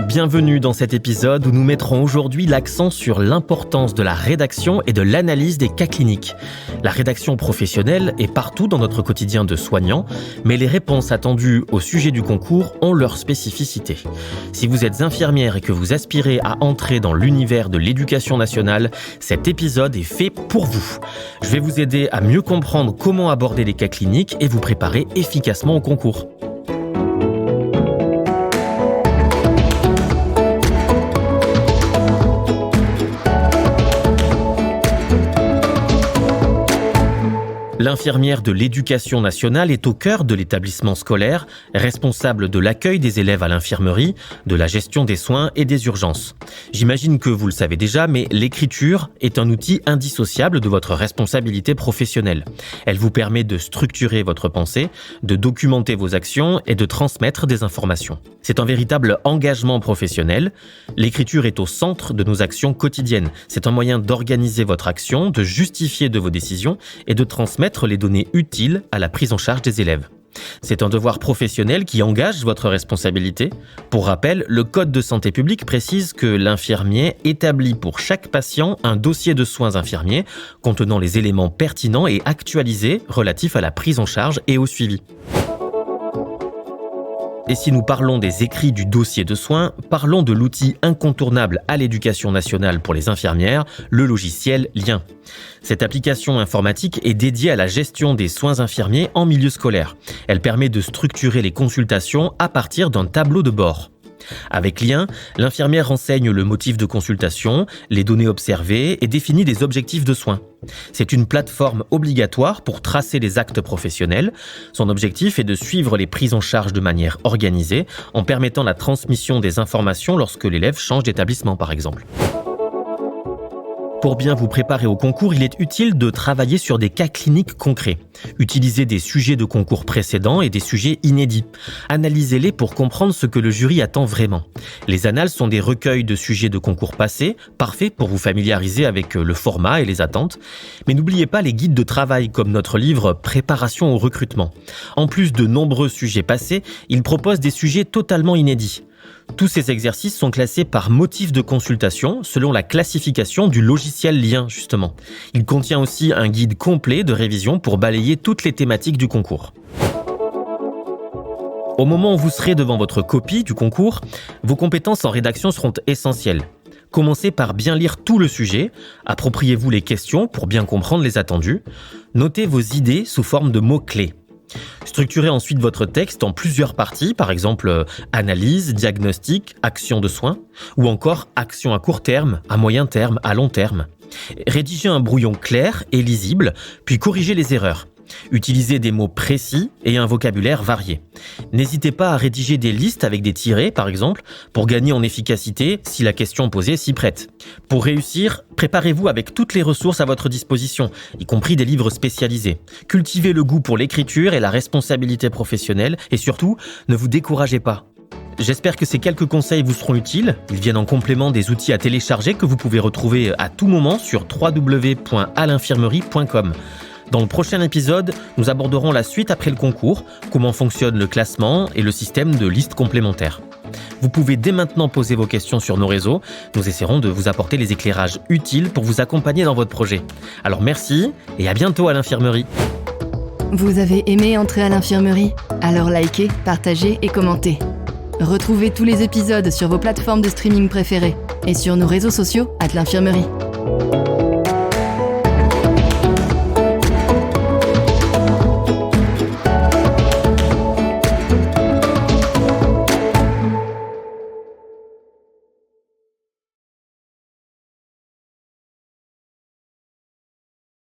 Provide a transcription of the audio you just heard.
Bienvenue dans cet épisode où nous mettrons aujourd'hui l'accent sur l'importance de la rédaction et de l'analyse des cas cliniques. La rédaction professionnelle est partout dans notre quotidien de soignant, mais les réponses attendues au sujet du concours ont leur spécificité. Si vous êtes infirmière et que vous aspirez à entrer dans l'univers de l'éducation nationale, cet épisode est fait pour vous. Je vais vous aider à mieux comprendre comment aborder les cas cliniques et vous préparer efficacement au concours. L'infirmière de l'éducation nationale est au cœur de l'établissement scolaire, responsable de l'accueil des élèves à l'infirmerie, de la gestion des soins et des urgences. J'imagine que vous le savez déjà, mais l'écriture est un outil indissociable de votre responsabilité professionnelle. Elle vous permet de structurer votre pensée, de documenter vos actions et de transmettre des informations. C'est un véritable engagement professionnel. L'écriture est au centre de nos actions quotidiennes. C'est un moyen d'organiser votre action, de justifier de vos décisions et de transmettre les données utiles à la prise en charge des élèves. C'est un devoir professionnel qui engage votre responsabilité. Pour rappel, le Code de santé publique précise que l'infirmier établit pour chaque patient un dossier de soins infirmiers contenant les éléments pertinents et actualisés relatifs à la prise en charge et au suivi. Et si nous parlons des écrits du dossier de soins, parlons de l'outil incontournable à l'éducation nationale pour les infirmières, le logiciel Lien. Cette application informatique est dédiée à la gestion des soins infirmiers en milieu scolaire. Elle permet de structurer les consultations à partir d'un tableau de bord. Avec Lien, l'infirmière renseigne le motif de consultation, les données observées et définit des objectifs de soins. C'est une plateforme obligatoire pour tracer les actes professionnels. Son objectif est de suivre les prises en charge de manière organisée, en permettant la transmission des informations lorsque l'élève change d'établissement par exemple. Pour bien vous préparer au concours, il est utile de travailler sur des cas cliniques concrets. Utilisez des sujets de concours précédents et des sujets inédits. Analysez-les pour comprendre ce que le jury attend vraiment. Les annales sont des recueils de sujets de concours passés, parfaits pour vous familiariser avec le format et les attentes. Mais n'oubliez pas les guides de travail comme notre livre « Préparation au recrutement ». En plus de nombreux sujets passés, il propose des sujets totalement inédits. Tous ces exercices sont classés par motif de consultation selon la classification du logiciel Lien, justement. Il contient aussi un guide complet de révision pour balayer toutes les thématiques du concours. Au moment où vous serez devant votre copie du concours, vos compétences en rédaction seront essentielles. Commencez par bien lire tout le sujet, appropriez-vous les questions pour bien comprendre les attendus, notez vos idées sous forme de mots-clés. Structurez ensuite votre texte en plusieurs parties, par exemple analyse, diagnostic, action de soins, ou encore action à court terme, à moyen terme, à long terme. Rédigez un brouillon clair et lisible, puis corrigez les erreurs. Utilisez des mots précis et un vocabulaire varié. N'hésitez pas à rédiger des listes avec des tirets, par exemple, pour gagner en efficacité si la question posée s'y prête. Pour réussir, préparez-vous avec toutes les ressources à votre disposition, y compris des livres spécialisés. Cultivez le goût pour l'écriture et la responsabilité professionnelle, et surtout, ne vous découragez pas. J'espère que ces quelques conseils vous seront utiles. Ils viennent en complément des outils à télécharger que vous pouvez retrouver à tout moment sur www.alinfirmerie.com. Dans le prochain épisode, nous aborderons la suite après le concours, comment fonctionne le classement et le système de listes complémentaires. Vous pouvez dès maintenant poser vos questions sur nos réseaux. Nous essaierons de vous apporter les éclairages utiles pour vous accompagner dans votre projet. Alors merci et à bientôt à l'infirmerie. Vous avez aimé entrer à l'infirmerie ? Alors likez, partagez et commentez. Retrouvez tous les épisodes sur vos plateformes de streaming préférées et sur nos réseaux sociaux @l'infirmerie.